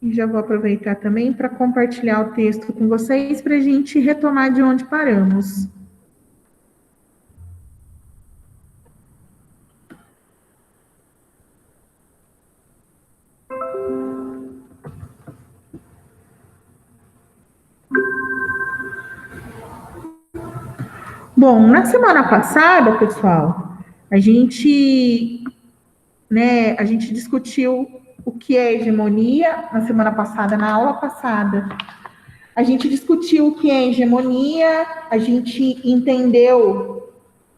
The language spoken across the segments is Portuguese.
E já vou aproveitar também para compartilhar o texto com vocês para a gente retomar de onde paramos. Bom, na semana passada, pessoal, a gente discutiu o que é hegemonia na semana passada, na aula passada. A gente discutiu o que é hegemonia, a gente entendeu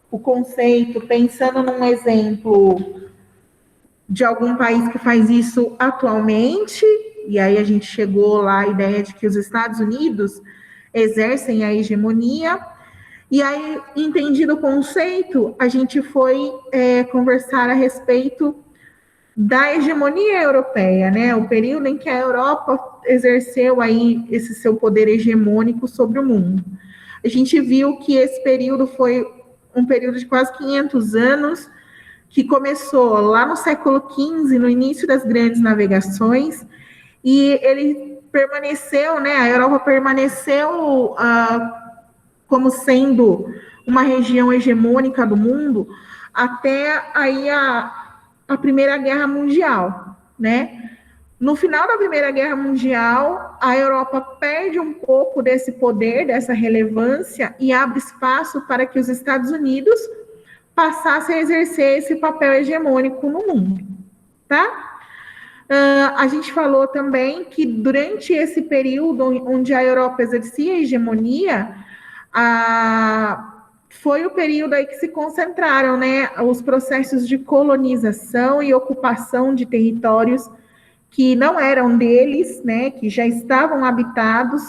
o conceito pensando num exemplo de algum país que faz isso atualmente, e aí a gente chegou lá à ideia de que os Estados Unidos exercem a hegemonia. E aí, entendido o conceito, a gente foi conversar a respeito da hegemonia europeia, né? O período em que a Europa exerceu aí esse seu poder hegemônico sobre o mundo. A gente viu que esse período foi um período de quase 500 anos, que começou lá no século XV, no início das grandes navegações, e ele permaneceu, né? A Europa permaneceu como sendo uma região hegemônica do mundo até aí a Primeira Guerra Mundial, né? No final da Primeira Guerra Mundial, a Europa perde um pouco desse poder, dessa relevância, e abre espaço para que os Estados Unidos passassem a exercer esse papel hegemônico no mundo, tá? A gente falou também que durante esse período onde a Europa exercia a hegemonia, foi o período aí que se concentraram, né, os processos de colonização e ocupação de territórios que não eram deles, né, que já estavam habitados.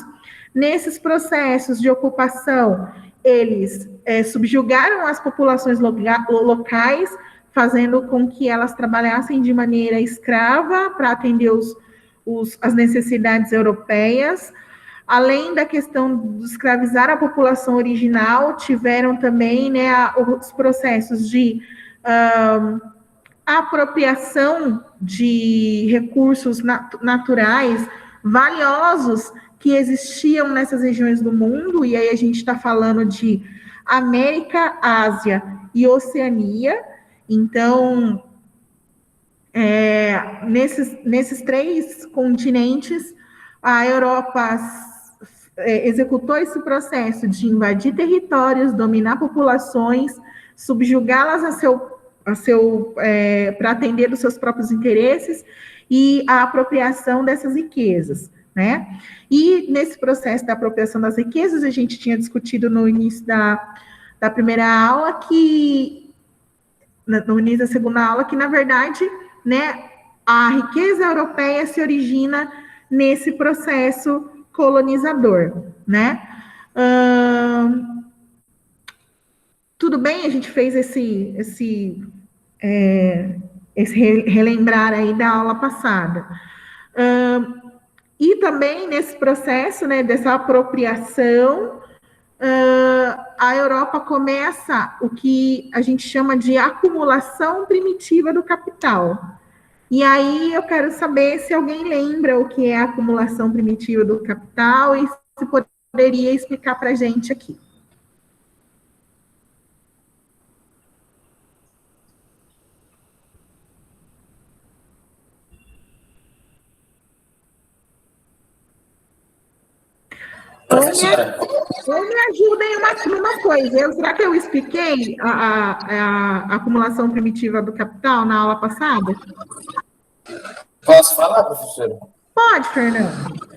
Nesses processos de ocupação, eles subjugaram as populações locais, fazendo com que elas trabalhassem de maneira escrava para atender as necessidades europeias. Além da questão de escravizar a população original, tiveram também, né, os processos de apropriação de recursos naturais valiosos que existiam nessas regiões do mundo, e aí a gente está falando de América, Ásia e Oceania. Então, nesses três continentes, a Europa executou esse processo de invadir territórios, dominar populações, subjugá-las para atender os seus próprios interesses e a apropriação dessas riquezas, né? E nesse processo da apropriação das riquezas, a gente tinha discutido no início da primeira aula no início da segunda aula, que na verdade, né, a riqueza europeia se origina nesse processo colonizador, né? Tudo bem, a gente fez esse relembrar aí da aula passada. E também nesse processo, né, dessa apropriação, a Europa começa o que a gente chama de acumulação primitiva do capital. E aí eu quero saber se alguém lembra o que é a acumulação primitiva do capital e se poderia explicar para a gente aqui. Professora, ou me ajudem numa coisa. Será que eu expliquei a acumulação primitiva do capital na aula passada? posso falar, professora? Pode, Fernando.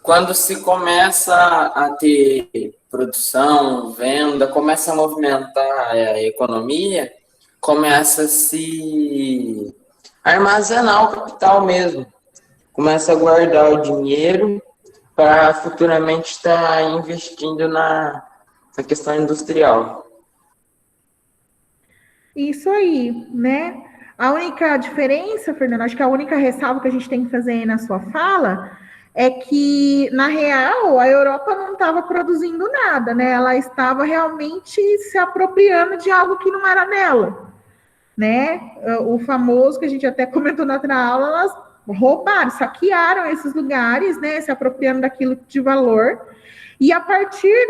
Quando se começa a ter produção, venda, começa a movimentar a economia, começa a se armazenar o capital mesmo. Começa a guardar o dinheiro para futuramente estar investindo na questão industrial. Isso aí, né? A única diferença, Fernando, acho que a única ressalva que a gente tem que fazer aí na sua fala é que, na real, a Europa não estava produzindo nada, né? Ela estava realmente se apropriando de algo que não era dela, né? O famoso, que a gente até comentou na outra aula, elas roubaram, saquearam esses lugares, né, se apropriando daquilo de valor, e a partir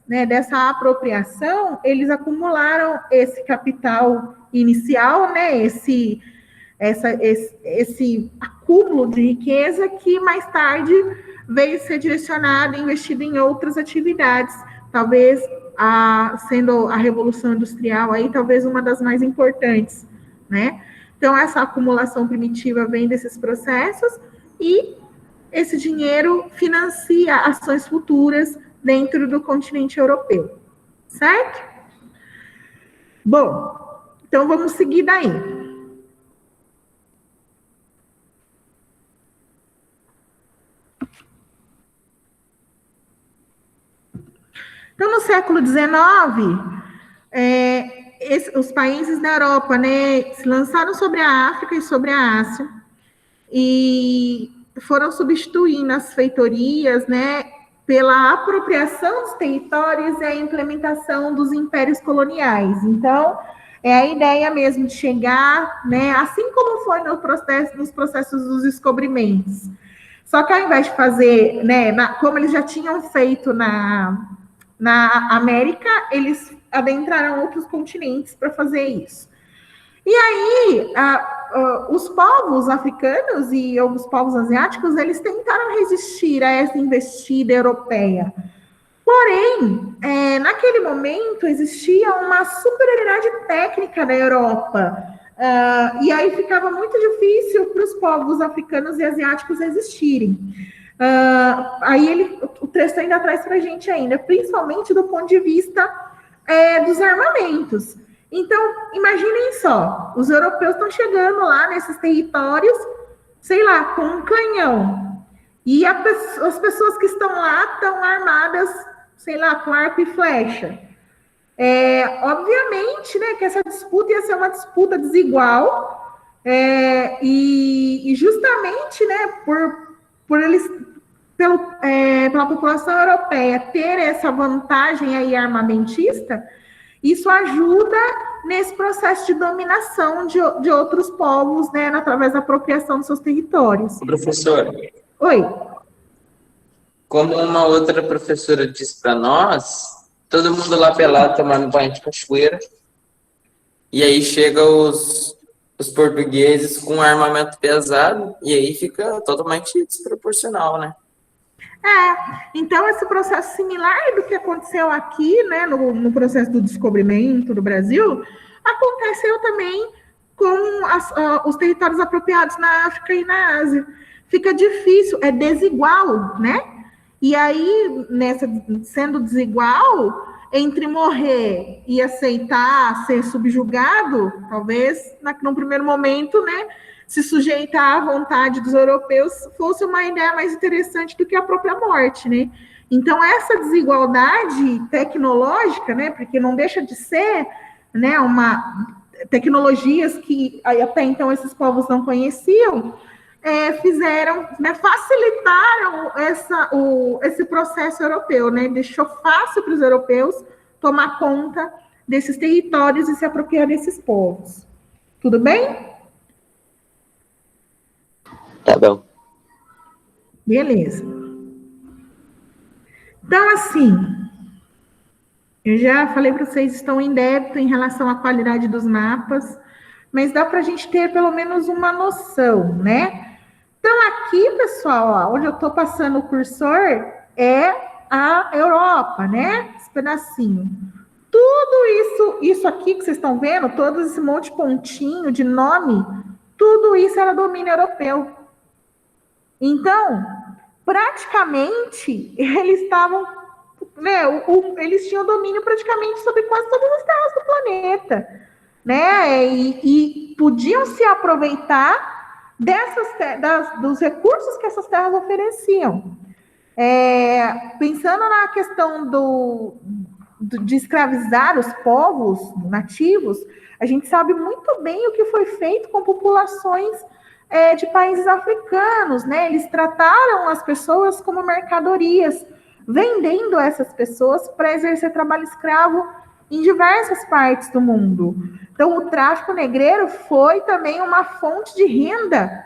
dessa apropriação, eles acumularam esse capital inicial, né, esse acúmulo de riqueza que mais tarde veio ser direcionado, investido em outras atividades, talvez sendo a Revolução Industrial aí, talvez uma das mais importantes, né? Então, essa acumulação primitiva vem desses processos e esse dinheiro financia ações futuras dentro do continente europeu, certo? Bom, então vamos seguir daí. Então, no século XIX, os países da Europa, né, se lançaram sobre a África e sobre a Ásia e foram substituindo as feitorias, né, pela apropriação dos territórios e a implementação dos impérios coloniais. Então, é a ideia mesmo de chegar, né, assim como foi nos processos dos descobrimentos. Só que ao invés de fazer, né, como eles já tinham feito na América, eles adentraram outros continentes para fazer isso. E aí, os povos africanos e os povos asiáticos, eles tentaram resistir a essa investida europeia. Porém, naquele momento, existia uma superioridade técnica da Europa. E aí ficava muito difícil para os povos africanos e asiáticos resistirem. Aí o texto ainda traz para a gente ainda, principalmente do ponto de vista dos armamentos. Então, imaginem só, os europeus estão chegando lá nesses territórios, sei lá, com um canhão. E as pessoas que estão lá estão armadas, sei lá, com arco e flecha. Obviamente, né, que essa disputa ia ser uma disputa desigual, e justamente, né, pela população europeia ter essa vantagem aí armamentista, isso ajuda nesse processo de dominação de outros povos, né, através da apropriação dos seus territórios. Professora. Oi. Como uma outra professora disse para nós, todo mundo lá pelado tomando banho de cachoeira, e aí chega os portugueses com armamento pesado, e aí fica totalmente desproporcional, né? Então esse processo similar do que aconteceu aqui, né, no processo do descobrimento do Brasil, aconteceu também com os territórios apropriados na África e na Ásia. Fica difícil, é desigual, né? E aí, sendo desigual, entre morrer e aceitar ser subjugado, talvez, num primeiro momento, né, se sujeitar à vontade dos europeus fosse uma ideia mais interessante do que a própria morte, né? Então, essa desigualdade tecnológica, né, porque não deixa de ser, né, tecnologias que até então esses povos não conheciam, facilitaram esse processo europeu, né? Deixou fácil para os europeus tomar conta desses territórios e se apropriar desses povos. Tudo bem? Tá bom. Beleza. Então, assim, eu já falei para vocês, estão em débito em relação à qualidade dos mapas, mas dá para a gente ter pelo menos uma noção, né? Então, aqui, pessoal, onde eu estou passando o cursor é a Europa, né? Esse pedacinho. Tudo isso aqui que vocês estão vendo, todo esse monte de pontinho de nome, tudo isso era domínio europeu. Então, praticamente, eles estavam, né, eles tinham domínio praticamente sobre quase todas as terras do planeta, né, e podiam se aproveitar dos recursos que essas terras ofereciam. Pensando na questão de escravizar os povos nativos, a gente sabe muito bem o que foi feito com populações de países africanos, né? Eles trataram as pessoas como mercadorias, vendendo essas pessoas para exercer trabalho escravo em diversas partes do mundo. Então, o tráfico negreiro foi também uma fonte de renda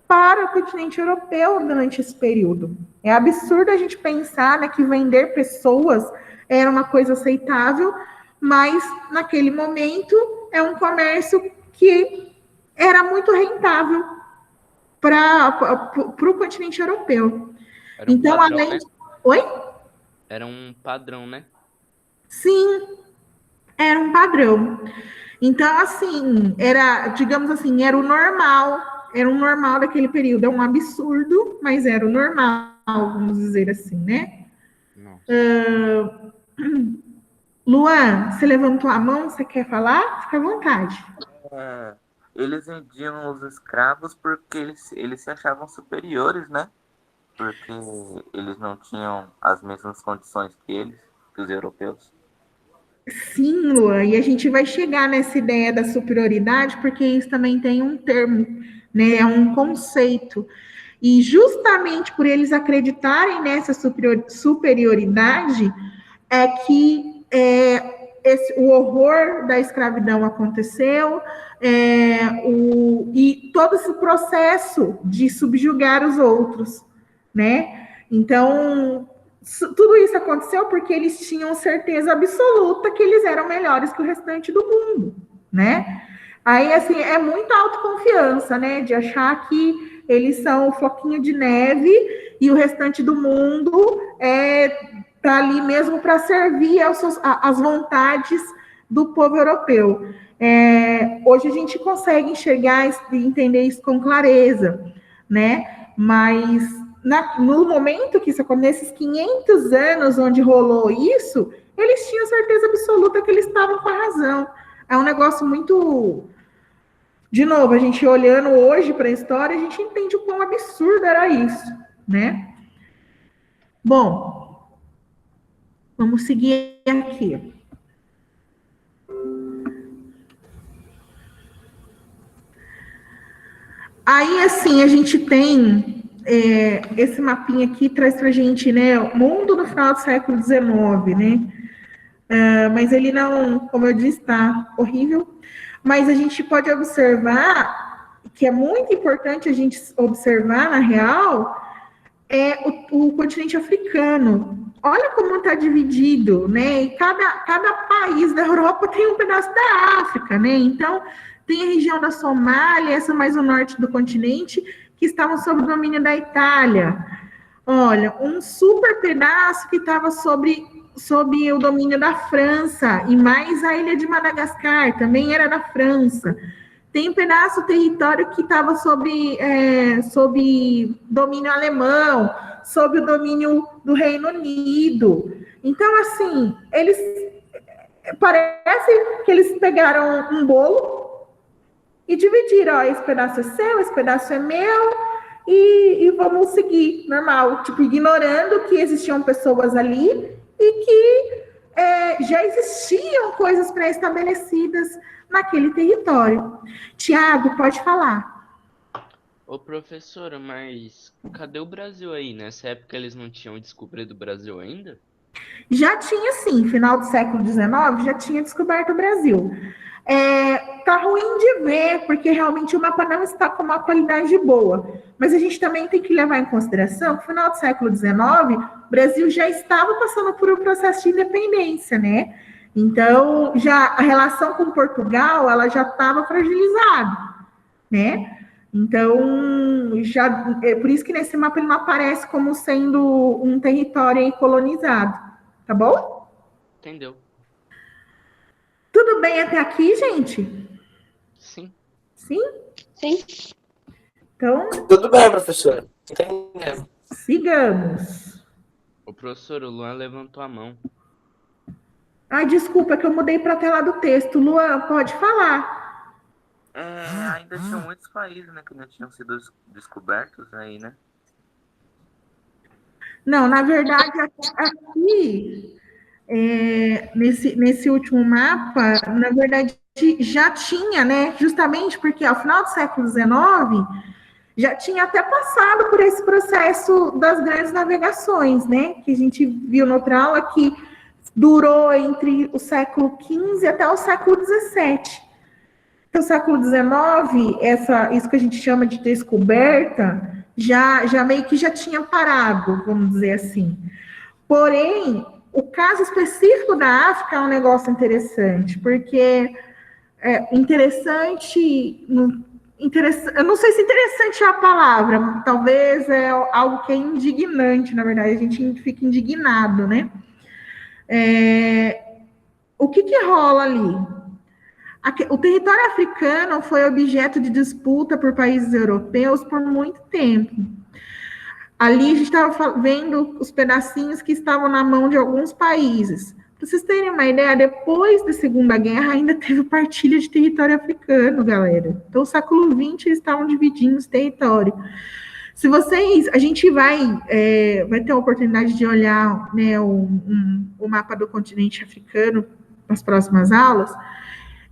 para o continente europeu durante esse período. É absurdo a gente pensar, né, que vender pessoas era uma coisa aceitável, mas naquele momento é um comércio que era muito rentável para o continente europeu. Era um Então, padrão, além né? de... Oi? Era um padrão, né? Sim, era um padrão. Então, assim, era, digamos assim, era um normal daquele período. É um absurdo, mas era o normal, vamos dizer assim, né? Nossa. Luan, você levantou a mão, você quer falar? Fica à vontade. É, eles vendiam os escravos porque eles se achavam superiores, né? Porque eles não tinham as mesmas condições que eles, que os europeus. Sim, Luan, e a gente vai chegar nessa ideia da superioridade, porque isso também tem um termo, né? É um conceito. E justamente por eles acreditarem nessa superioridade, é que o horror da escravidão aconteceu, e todo esse processo de subjugar os outros, né? Então, tudo isso aconteceu porque eles tinham certeza absoluta que eles eram melhores que o restante do mundo, né? Aí, assim, é muita autoconfiança, né? De achar que eles são o floquinho de neve e o restante do mundo tá ali mesmo para servir às vontades do povo europeu. Hoje a gente consegue enxergar e entender isso com clareza, né? Mas no momento que isso aconteceu, nesses 500 anos onde rolou isso, eles tinham certeza absoluta que eles estavam com a razão. É um negócio muito... De novo, a gente olhando hoje para a história, a gente entende o quão absurdo era isso, né? Bom, vamos seguir aqui. Aí, assim, a gente tem esse mapinha aqui, traz para a gente, né, o mundo no final do século XIX, né? Mas ele não, como eu disse, está horrível. Mas a gente pode observar, que é muito importante a gente observar, na real, o continente africano. Olha como está dividido, né? E cada país da Europa tem um pedaço da África, né? Então, tem a região da Somália, essa mais o norte do continente, que estavam sob o domínio da Itália. Olha, um super pedaço que estava sob o domínio da França, e mais a ilha de Madagascar, também era da França. Tem um pedaço do território que estava sob domínio alemão, sob o domínio do Reino Unido. Então, assim, parece que eles pegaram um bolo e dividiram, ó, esse pedaço é seu, esse pedaço é meu, e vamos seguir, normal, tipo, ignorando que existiam pessoas ali e que já existiam coisas pré-estabelecidas naquele território. Tiago, pode falar. Ô, professora, mas cadê o Brasil aí? Nessa época eles não tinham descobrido o Brasil ainda? Já tinha, sim, final do século XIX, já tinha descoberto o Brasil. Tá ruim de ver, porque realmente o mapa não está com uma qualidade boa. Mas a gente também tem que levar em consideração que no final do século XIX, o Brasil já estava passando por um processo de independência, né? Então, já a relação com Portugal, ela já estava fragilizada, né? Então, é por isso que nesse mapa ele não aparece como sendo um território aí colonizado, tá bom? Entendeu? Tudo bem até aqui, gente? Sim. Sim? Sim. Então, Tudo bem, professora. Entendendo. sigamos. O professor, o Luan levantou a mão. Ai, desculpa, que eu mudei para a tela do texto. Luan, pode falar. Ainda tinham muitos países, né, que não tinham sido descobertos aí, né? Não, na verdade, aqui, nesse último mapa, na verdade, já tinha, né? Justamente porque ao final do século XIX, já tinha até passado por esse processo das grandes navegações, né? Que a gente viu na outra aula, que durou entre o século XV até o século XVII. No século XIX, isso que a gente chama de descoberta, já meio que já tinha parado, vamos dizer assim. Porém, o caso específico da África é um negócio interessante, porque eu não sei se interessante é a palavra, talvez é algo que é indignante, na verdade, a gente fica indignado, né? O que rola ali? O território africano foi objeto de disputa por países europeus por muito tempo. Ali a gente estava vendo os pedacinhos que estavam na mão de alguns países. Para vocês terem uma ideia, depois da Segunda Guerra ainda teve partilha de território africano, galera. Então, no século XX, eles estavam dividindo os territórios. Se vocês, a gente vai ter a oportunidade de olhar, né, o mapa do continente africano nas próximas aulas,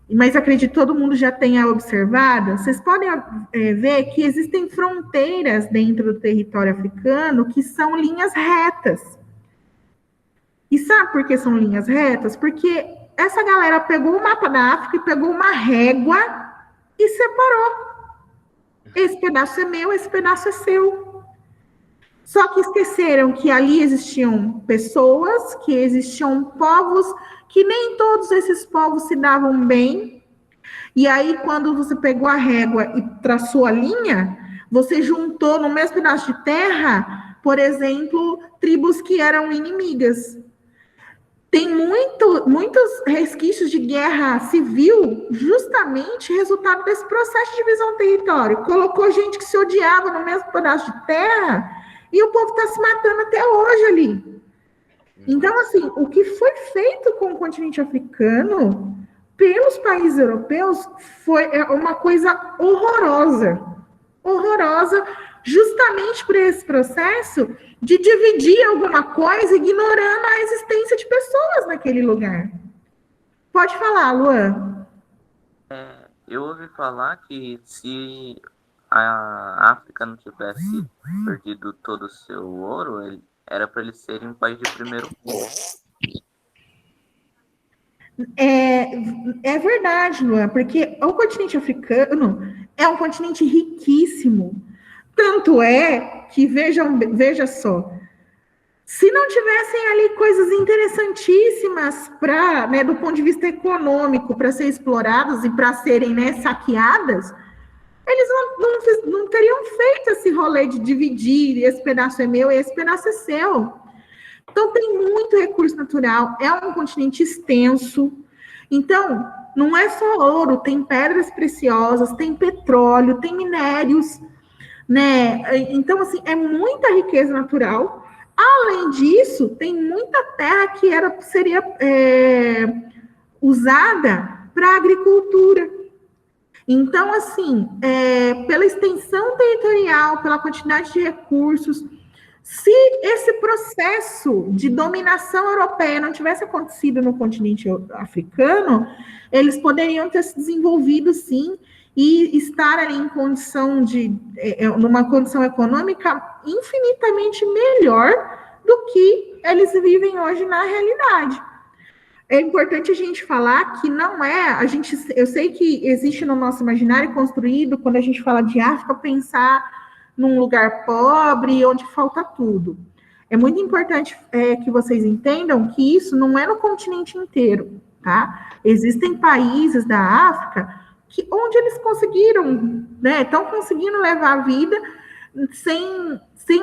mas acredito que todo mundo já tenha observado, vocês podem ver que existem fronteiras dentro do território africano que são linhas retas. E sabe por que são linhas retas? Porque essa galera pegou o mapa da África e pegou uma régua e separou. Esse pedaço é meu, esse pedaço é seu. Só que esqueceram que ali existiam pessoas, que existiam povos, que nem todos esses povos se davam bem. E aí, quando você pegou a régua e traçou a linha, você juntou no mesmo pedaço de terra, por exemplo, tribos que eram inimigas. Tem muitos resquícios de guerra civil, justamente resultado desse processo de divisão do território. Colocou gente que se odiava no mesmo pedaço de terra e o povo está se matando até hoje ali. Então, assim, o que foi feito com o continente africano pelos países europeus foi uma coisa horrorosa. Horrorosa, justamente por esse processo de dividir alguma coisa, ignorando a existência de pessoas naquele lugar. Pode falar, Luan. Eu ouvi falar que se a África não tivesse perdido todo o seu ouro, era para eles serem um país de primeiro mundo. É verdade, Luan, porque o continente africano é um continente riquíssimo. Tanto é que, veja só, se não tivessem ali coisas interessantíssimas para, né, do ponto de vista econômico, para ser exploradas e para serem, né, saqueadas, eles não teriam feito esse rolê de dividir, esse pedaço é meu e esse pedaço é seu. Então, tem muito recurso natural, é um continente extenso. Então, não é só ouro, tem pedras preciosas, tem petróleo, tem minérios, né? Então, assim, é muita riqueza natural. Além disso, tem muita terra que seria usada para agricultura. Então, assim, pela extensão territorial, pela quantidade de recursos, se esse processo de dominação europeia não tivesse acontecido no continente africano, eles poderiam ter se desenvolvido, sim, e estar ali em numa condição econômica infinitamente melhor do que eles vivem hoje na realidade. É importante a gente falar que não é, eu sei que existe no nosso imaginário construído, quando a gente fala de África, pensar num lugar pobre, onde falta tudo. É muito importante que vocês entendam que isso não é no continente inteiro, tá? Existem países da África onde eles conseguiram, né, estão conseguindo levar a vida sem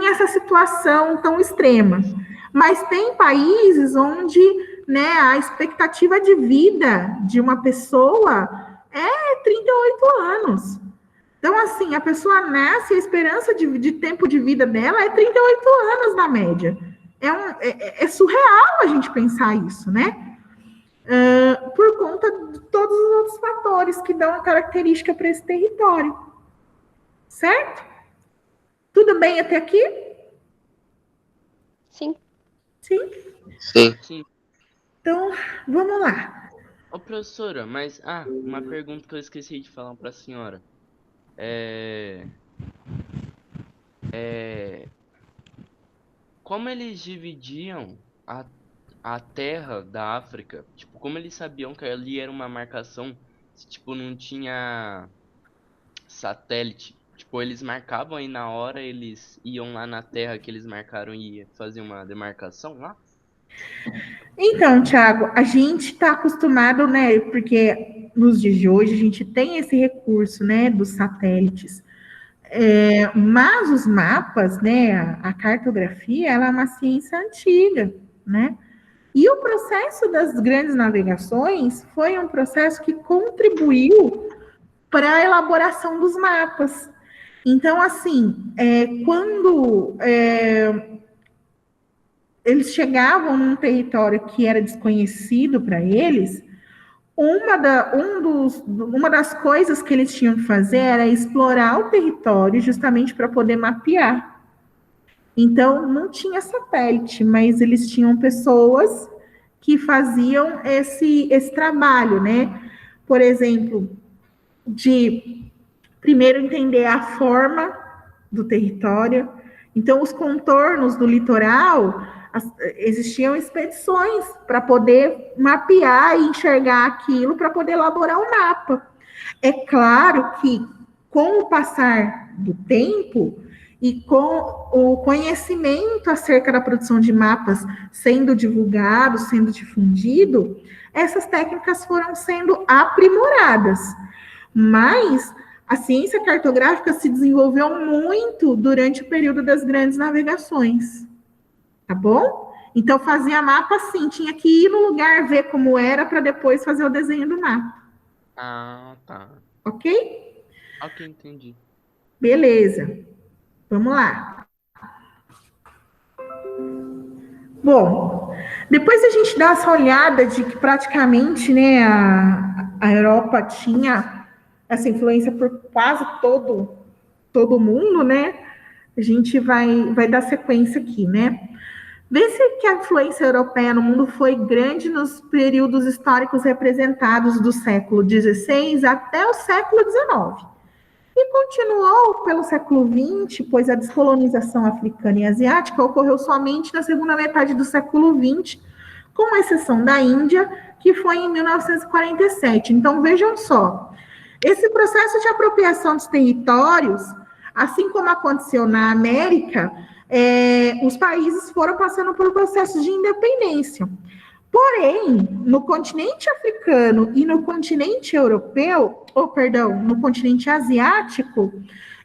essa situação tão extrema. Mas tem países onde, né, a expectativa de vida de uma pessoa é 38 anos. Então, assim, a pessoa nasce, a esperança de tempo de vida dela é 38 anos na média. É surreal a gente pensar isso, né? Por conta de todos os outros fatores que dão a característica para esse território. Certo? Tudo bem até aqui? Sim. Sim? Sim. Então, vamos lá. Ô, professora, mas uma pergunta que eu esqueci de falar para a senhora. Como eles dividiam a terra da África? Tipo, como eles sabiam que ali era uma marcação se, tipo, não tinha satélite. Tipo, eles marcavam aí na hora, eles iam lá na terra que eles marcaram e ia fazer uma demarcação lá? Então, Thiago, a gente está acostumado, né? Porque nos dias de hoje a gente tem esse recurso, né, dos satélites. Mas os mapas, né, a cartografia, ela é uma ciência antiga, né? E o processo das grandes navegações foi um processo que contribuiu para a elaboração dos mapas. Então, assim, quando eles chegavam num território que era desconhecido para eles, uma das coisas que eles tinham que fazer era explorar o território justamente para poder mapear. Então, não tinha satélite, mas eles tinham pessoas que faziam esse trabalho, né? Por exemplo, de primeiro entender a forma do território. Então, os contornos do litoral, existiam expedições para poder mapear e enxergar aquilo para poder elaborar um mapa. É claro que, com o passar do tempo e com o conhecimento acerca da produção de mapas sendo divulgado, sendo difundido, essas técnicas foram sendo aprimoradas. Mas a ciência cartográfica se desenvolveu muito durante o período das grandes navegações. Tá bom? Então, fazia mapa assim, tinha que ir no lugar, ver como era, para depois fazer o desenho do mapa. Ah, tá. Ok? Ok, entendi. Beleza. Vamos lá. Bom, depois a gente dá essa olhada de que praticamente, né, a Europa tinha essa influência por quase todo mundo, né? A gente vai dar sequência aqui, né? Vê-se que a influência europeia no mundo foi grande nos períodos históricos representados do século XVI até o século XIX. E continuou pelo século XX, pois a descolonização africana e asiática ocorreu somente na segunda metade do século XX, com exceção da Índia, que foi em 1947. Então, vejam só, esse processo de apropriação dos territórios, assim como aconteceu na América, os países foram passando por processos de independência. Porém, no continente africano e no continente europeu, no continente asiático,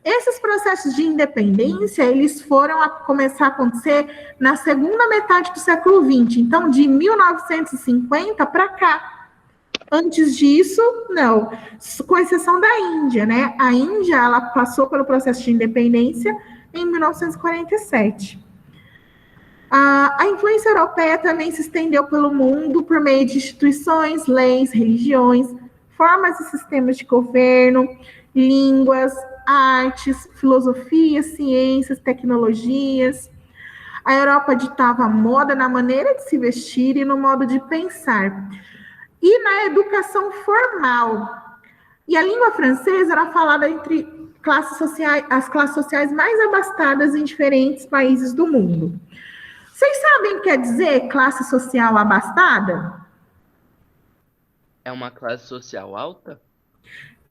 esses processos de independência, eles foram começar a acontecer na segunda metade do século XX, então de 1950 para cá. Antes disso, não, com exceção da Índia, né? A Índia, ela passou pelo processo de independência em 1947. A influência europeia também se estendeu pelo mundo por meio de instituições, leis, religiões, formas e sistemas de governo, línguas, artes, filosofia, ciências, tecnologias. A Europa ditava a moda na maneira de se vestir e no modo de pensar. E na educação formal. E a língua francesa era falada entre as classes sociais mais abastadas em diferentes países do mundo. Vocês sabem o que quer dizer classe social abastada? É uma classe social alta?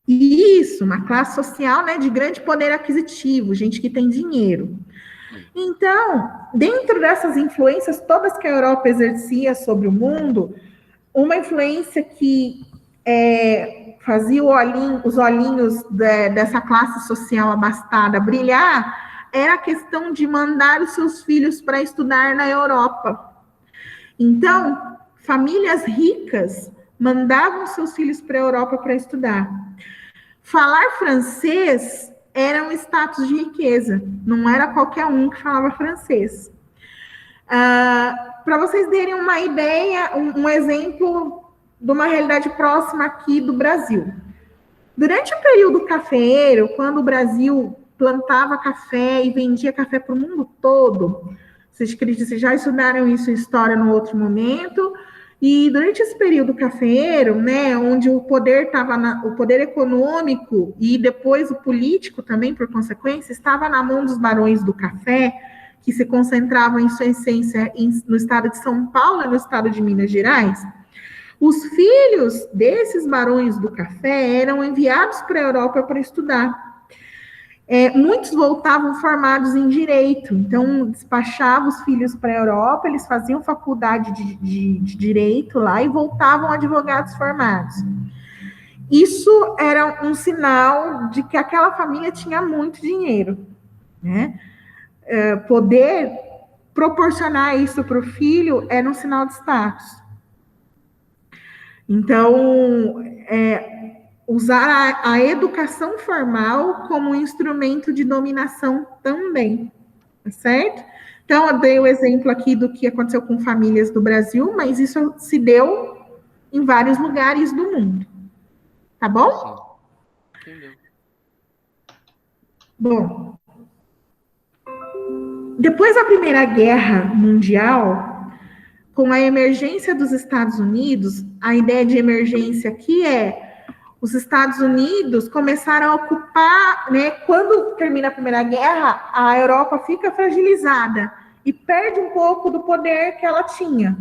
Isso, uma classe social, né, de grande poder aquisitivo, gente que tem dinheiro. Então, dentro dessas influências todas que a Europa exercia sobre o mundo, uma influência que fazia os olhinhos dessa classe social abastada brilhar era a questão de mandar os seus filhos para estudar na Europa. Então, famílias ricas mandavam seus filhos para a Europa para estudar. Falar francês era um status de riqueza, não era qualquer um que falava francês. Para vocês terem uma ideia, um exemplo de uma realidade próxima aqui do Brasil. Durante o período cafeeiro, quando o Brasil plantava café e vendia café para o mundo todo, vocês já estudaram isso em história no outro momento, e durante esse período cafeeiro, né, onde o poder o poder econômico e depois o político também, por consequência, estava na mão dos barões do café, que se concentravam em sua essência no estado de São Paulo e no estado de Minas Gerais, Os filhos desses barões do café eram enviados para a Europa para estudar. Muitos voltavam formados em direito, então despachavam os filhos para a Europa, eles faziam faculdade de direito lá e voltavam advogados formados. Isso era um sinal de que aquela família tinha muito dinheiro, né? Poder proporcionar isso para o filho era um sinal de status. Então, usar a educação formal como instrumento de dominação também, tá certo? Então, eu dei o exemplo aqui do que aconteceu com famílias do Brasil, mas isso se deu em vários lugares do mundo. Tá bom? Sim. Entendeu? Bom, depois da Primeira Guerra Mundial, com a emergência dos Estados Unidos, a ideia de emergência aqui os Estados Unidos começaram a ocupar, né? Quando termina a Primeira Guerra, a Europa fica fragilizada e perde um pouco do poder que ela tinha.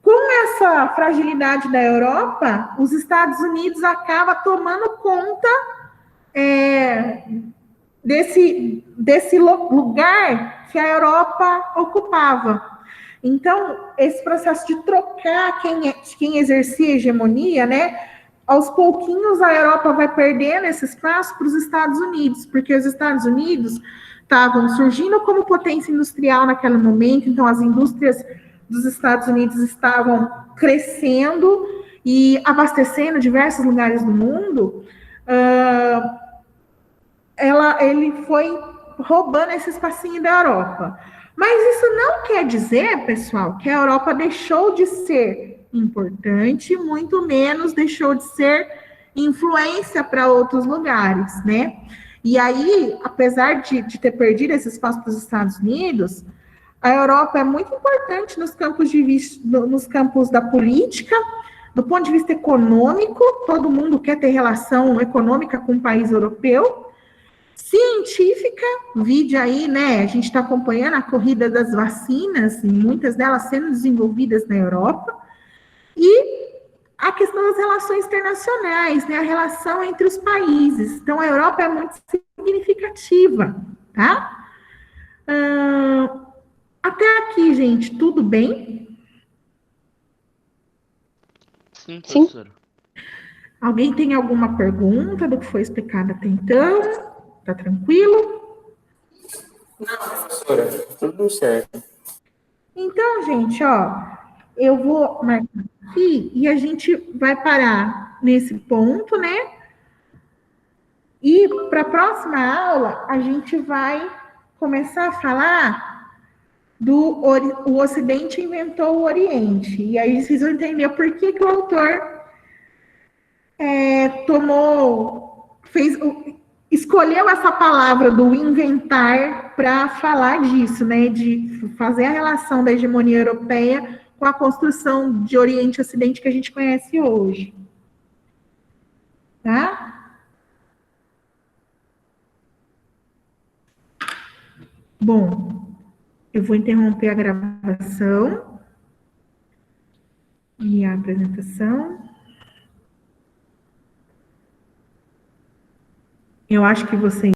Com essa fragilidade da Europa, os Estados Unidos acabam tomando conta desse lugar que a Europa ocupava. Então, esse processo de trocar quem exercia a hegemonia, né? Aos pouquinhos a Europa vai perdendo esse espaço para os Estados Unidos, porque os Estados Unidos estavam surgindo como potência industrial naquele momento, então as indústrias dos Estados Unidos estavam crescendo e abastecendo diversos lugares do mundo. Ele foi roubando esse espacinho da Europa. Mas isso não quer dizer, pessoal, que a Europa deixou de ser importante, muito menos deixou de ser influência para outros lugares, né? E aí, apesar de ter perdido esse espaço para os Estados Unidos, a Europa é muito importante nos campos da política, do ponto de vista econômico, todo mundo quer ter relação econômica com o país europeu. Científica, vide aí, né? A gente está acompanhando a corrida das vacinas, e muitas delas sendo desenvolvidas na Europa, e a questão das relações internacionais, né? A relação entre os países. Então, a Europa é muito significativa, tá? Até aqui, gente, tudo bem? Sim, professora. Alguém tem alguma pergunta do que foi explicado até então? Tá tranquilo? Não, professora, tudo certo. Então, gente, ó, eu vou marcar aqui e a gente vai parar nesse ponto, né? E para a próxima aula, a gente vai começar a falar o Ocidente inventou o Oriente. E aí vocês vão entender por que o autor escolheu essa palavra do inventar para falar disso, né? De fazer a relação da hegemonia europeia com a construção de Oriente e Ocidente que a gente conhece hoje. Tá? Bom, eu vou interromper a gravação e a apresentação. Eu acho que vocês